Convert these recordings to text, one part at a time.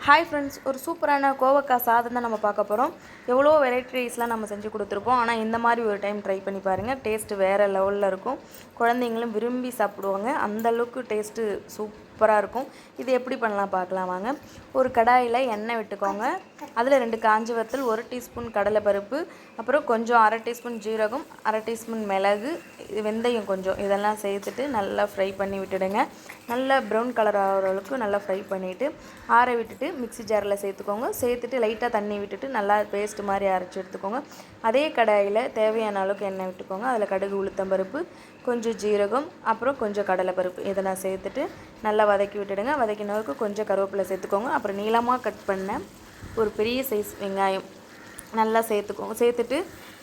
Hi friends, ஒரு சூப்பரான கோவக்காய் சாதம் தான் நம்ம பார்க்க போகிறோம். எவ்வளோ வெரைட்டி ரைஸ்லாம் நம்ம செஞ்சு கொடுத்துருப்போம். ஆனால் இந்த மாதிரி ஒரு டைம் ட்ரை பண்ணி பாருங்கள். டேஸ்ட்டு வேறு லெவலில் இருக்கும். குழந்தைங்களும் விரும்பி சாப்பிடுவாங்க. அந்தளவுக்கு டேஸ்ட்டு சூப்பராக இருக்கும். இது எப்படி பண்ணலாம் பார்க்கலாம் வாங்க. ஒரு கடாயில் எண்ணெய் விட்டுக்கோங்க. அதில் 2 காஞ்ச வத்தல், 1 டீஸ்பூன் கடலைப்பருப்பு, அப்புறம் கொஞ்சம் 1/2 டீஸ்பூன் ஜீரகம், 1/2 டீஸ்பூன் மிளகு, வெந்தயம் கொஞ்சம், இதெல்லாம் சேர்த்துட்டு நல்லா ஃப்ரை பண்ணி விட்டுடுங்க. நல்லா ப்ரௌன் கலர் ஆகிற அளவுக்கு நல்லா ஃப்ரை பண்ணிவிட்டு ஆற விட்டுட்டு மிக்ஸி ஜாரில் சேர்த்துக்கோங்க. சேர்த்துட்டு லைட்டாக தண்ணி விட்டுட்டு நல்லா பேஸ்ட் மாதிரி அரைச்சி எடுத்துக்கோங்க. அதே கடாயில் தேவையான அளவுக்கு எண்ணெய் விட்டுக்கோங்க. அதில் கடுகு, உளுத்தம்பருப்பு, கொஞ்சம் ஜீரகம், அப்புறம் கொஞ்சம் கடலைப்பருப்பு இதெல்லாம் சேர்த்துட்டு நல்லா வதக்கி விட்டுடுங்க. வதக்கினதுக்கு கொஞ்சம் கருவேப்பிலை சேர்த்துக்கோங்க. அப்புறம் நீளமாக கட் பண்ண ஒரு பெரிய சைஸ் வெங்காயம் நல்லா சேர்த்துக்கோங்க. சேர்த்துட்டு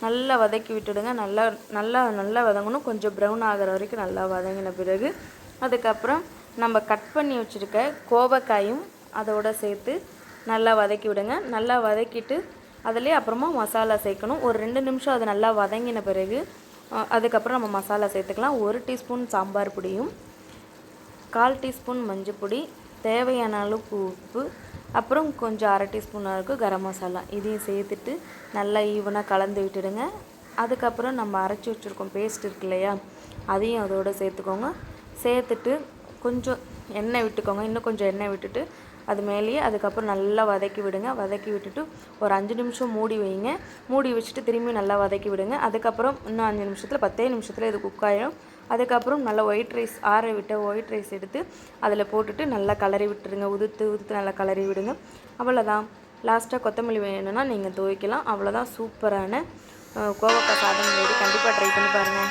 நல்லா வதக்கி விட்டுடுங்க. நல்லா நல்லா நல்லா வதங்கணும். கொஞ்சம் ப்ரௌன் ஆகிற வரைக்கும் நல்லா வதங்கின பிறகு அதுக்கப்புறம் நம்ம கட் பண்ணி வச்சுருக்க கோவக்காயும் அதோடு சேர்த்து நல்லா வதக்கி விடுங்க. நல்லா வதக்கிட்டு அதிலே அப்புறமா மசாலா சேர்க்கணும். ஒரு 2 நிமிஷம் அது நல்லா வதங்கின பிறகு அதுக்கப்புறம் நம்ம மசாலா சேர்த்துக்கலாம். 1 டீஸ்பூன் சாம்பார் பொடியும், 1/4 டீஸ்பூன் மஞ்சள் பொடி, தேவையான அளவுக்கு உப்பு, அப்புறம் கொஞ்சம் 1/2 டீஸ்பூன் அளவுக்கு கரம் மசாலா, இதையும் சேர்த்துட்டு நல்லா ஈவனாக கலந்து விட்டுடுங்க. அதுக்கப்புறம் நம்ம அரைச்சி வச்சுருக்கோம் பேஸ்ட் இருக்கு இல்லையா, அதையும் அதோடு சேர்த்துக்கோங்க. சேர்த்துட்டு கொஞ்சம் எண்ணெய் விட்டுக்கோங்க. இன்னும் கொஞ்சம் எண்ணெய் விட்டுட்டு அது மேலேயே அதுக்கப்புறம் நல்லா வதக்கி விடுங்க. வதக்கி விட்டுட்டு ஒரு 5 நிமிஷம் மூடி வைங்க. மூடி வச்சுட்டு திரும்பி நல்லா வதக்கி விடுங்க. அதுக்கப்புறம் இன்னும் 5 நிமிஷத்தில் 10 நிமிஷத்தில் இது குக் ஆகிடும். அதுக்கப்புறம் நல்லா ஒயிட் ரைஸ், ஆற விட்ட ஒயிட் ரைஸ் எடுத்து அதில் போட்டுட்டு நல்லா கலரி விட்டுருங்க. உதுத்து நல்லா கலரி விடுங்க. அவ்வளோதான். லாஸ்ட்டாக கொத்தமல்லி வேணும்னா நீங்கள் துவைக்கலாம். அவ்வளோதான். சூப்பரான கோவக்காய் சாதம் ரெடி. கண்டிப்பாக ட்ரை பண்ணி பாருங்கள்.